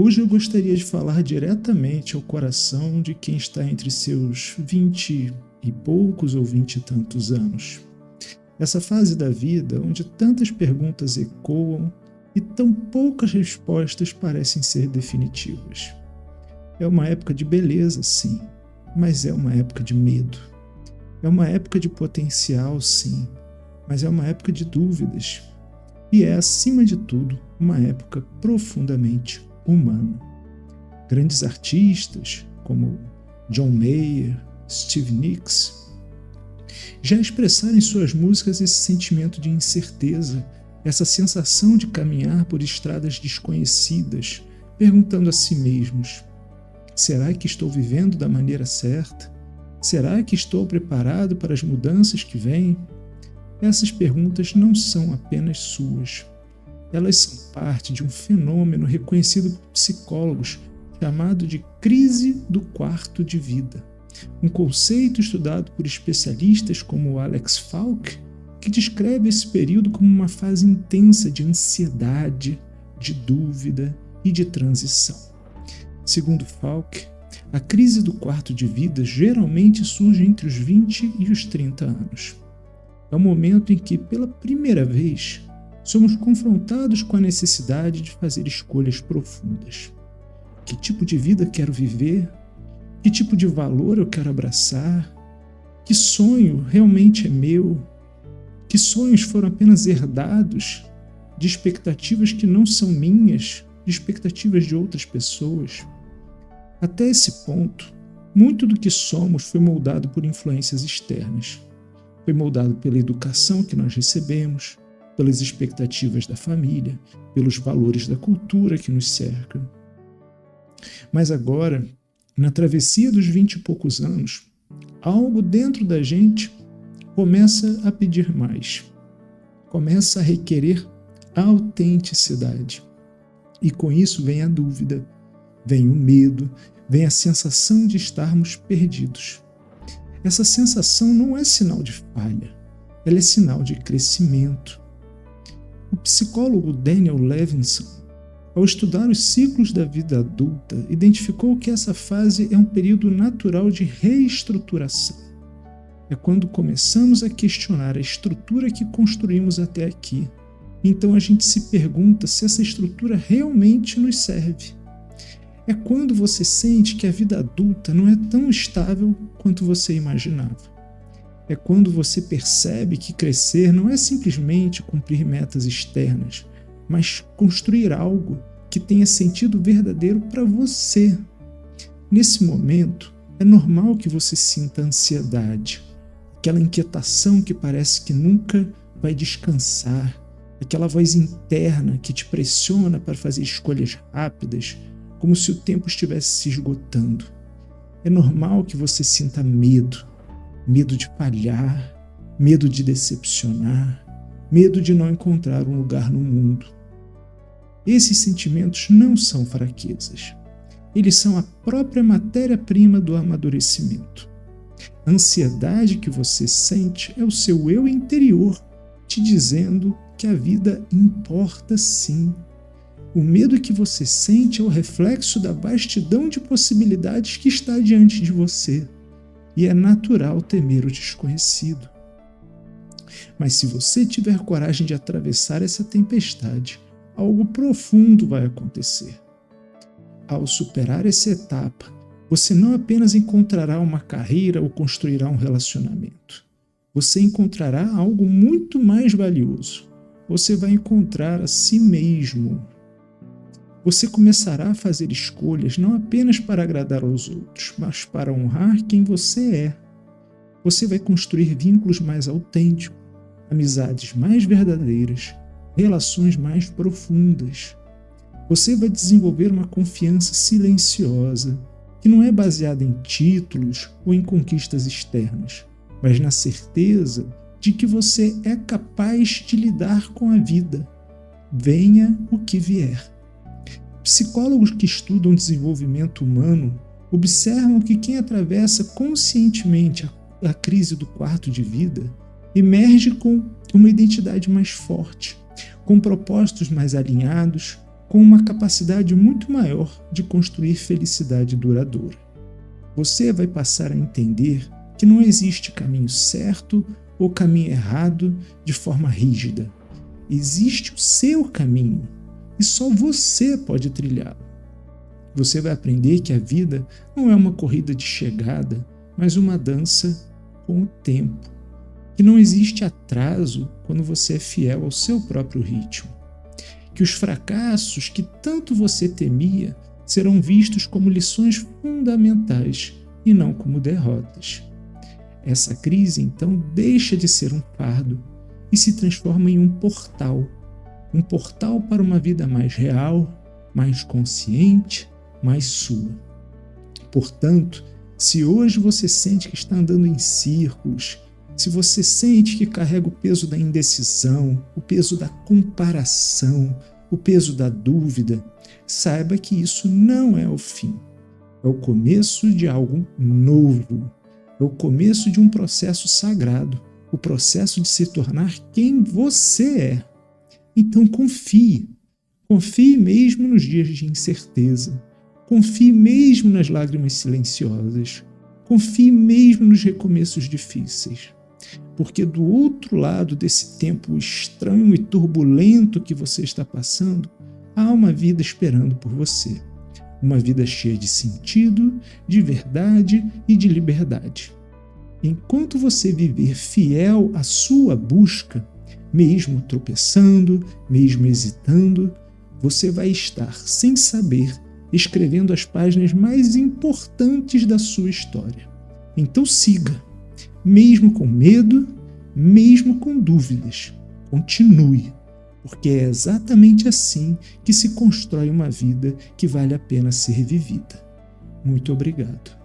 Hoje eu gostaria de falar diretamente ao coração de quem está entre seus 20 e poucos ou 20 e tantos anos. Essa fase da vida onde tantas perguntas ecoam e tão poucas respostas parecem ser definitivas. É uma época de beleza, sim, mas é uma época de medo. É uma época de potencial, sim, mas é uma época de dúvidas. E é, acima de tudo, uma época profundamente humana. Grandes artistas como John Mayer, Stevie Nicks, já expressaram em suas músicas esse sentimento de incerteza, essa sensação de caminhar por estradas desconhecidas, perguntando a si mesmos: será que estou vivendo da maneira certa? Será que estou preparado para as mudanças que vêm? Essas perguntas não são apenas suas. Elas são parte de um fenômeno reconhecido por psicólogos chamado de crise do quarto de vida, um conceito estudado por especialistas como Alex Falk, que descreve esse período como uma fase intensa de ansiedade, de dúvida e de transição. Segundo Falk, a crise do quarto de vida geralmente surge entre os 20 e os 30 anos. É o momento em que, pela primeira vez, somos confrontados com a necessidade de fazer escolhas profundas. Que tipo de vida quero viver? Que tipo de valor eu quero abraçar? Que sonho realmente é meu? Que sonhos foram apenas herdados de expectativas que não são minhas, de expectativas de outras pessoas? Até esse ponto, muito do que somos foi moldado por influências externas. Foi moldado pela educação que nós recebemos, pelas expectativas da família, pelos valores da cultura que nos cercam. Mas agora, na travessia dos 20 e poucos anos, algo dentro da gente começa a pedir mais, começa a requerer autenticidade. E com isso vem a dúvida, vem o medo, vem a sensação de estarmos perdidos. Essa sensação não é sinal de falha, ela é sinal de crescimento. O psicólogo Daniel Levinson, ao estudar os ciclos da vida adulta, identificou que essa fase é um período natural de reestruturação. É quando começamos a questionar a estrutura que construímos até aqui. Então a gente se pergunta se essa estrutura realmente nos serve. É quando você sente que a vida adulta não é tão estável quanto você imaginava. É quando você percebe que crescer não é simplesmente cumprir metas externas, mas construir algo que tenha sentido verdadeiro para você. Nesse momento, é normal que você sinta ansiedade, aquela inquietação que parece que nunca vai descansar, aquela voz interna que te pressiona para fazer escolhas rápidas, como se o tempo estivesse se esgotando. É normal que você sinta medo de falhar, medo de decepcionar, medo de não encontrar um lugar no mundo. Esses sentimentos não são fraquezas. Eles são a própria matéria-prima do amadurecimento. A ansiedade que você sente é o seu eu interior te dizendo que a vida importa sim. O medo que você sente é o reflexo da vastidão de possibilidades que está diante de você. E é natural temer o desconhecido. Mas se você tiver coragem de atravessar essa tempestade, algo profundo vai acontecer. Ao superar essa etapa, você não apenas encontrará uma carreira ou construirá um relacionamento. Você encontrará algo muito mais valioso. Você vai encontrar a si mesmo. Você começará a fazer escolhas não apenas para agradar aos outros, mas para honrar quem você é. Você vai construir vínculos mais autênticos, amizades mais verdadeiras, relações mais profundas. Você vai desenvolver uma confiança silenciosa, que não é baseada em títulos ou em conquistas externas, mas na certeza de que você é capaz de lidar com a vida, venha o que vier. Psicólogos que estudam desenvolvimento humano observam que quem atravessa conscientemente a crise do quarto de vida emerge com uma identidade mais forte, com propósitos mais alinhados, com uma capacidade muito maior de construir felicidade duradoura. Você vai passar a entender que não existe caminho certo ou caminho errado de forma rígida. Existe o seu caminho e só você pode trilhá-lo. Você vai aprender que a vida não é uma corrida de chegada, mas uma dança com o tempo. Que não existe atraso quando você é fiel ao seu próprio ritmo. Que os fracassos que tanto você temia serão vistos como lições fundamentais e não como derrotas. Essa crise, então, deixa de ser um fardo e se transforma em um portal para uma vida mais real, mais consciente, mais sua. Portanto, se hoje você sente que está andando em círculos, se você sente que carrega o peso da indecisão, o peso da comparação, o peso da dúvida, saiba que isso não é o fim. É o começo de algo novo. É o começo de um processo sagrado, o processo de se tornar quem você é. Então confie. Confie mesmo nos dias de incerteza. Confie mesmo nas lágrimas silenciosas. Confie mesmo nos recomeços difíceis. Porque do outro lado desse tempo estranho e turbulento que você está passando, há uma vida esperando por você. Uma vida cheia de sentido, de verdade e de liberdade. Enquanto você viver fiel à sua busca, mesmo tropeçando, mesmo hesitando, você vai estar, sem saber, escrevendo as páginas mais importantes da sua história. Então siga, mesmo com medo, mesmo com dúvidas. Continue, porque é exatamente assim que se constrói uma vida que vale a pena ser vivida. Muito obrigado.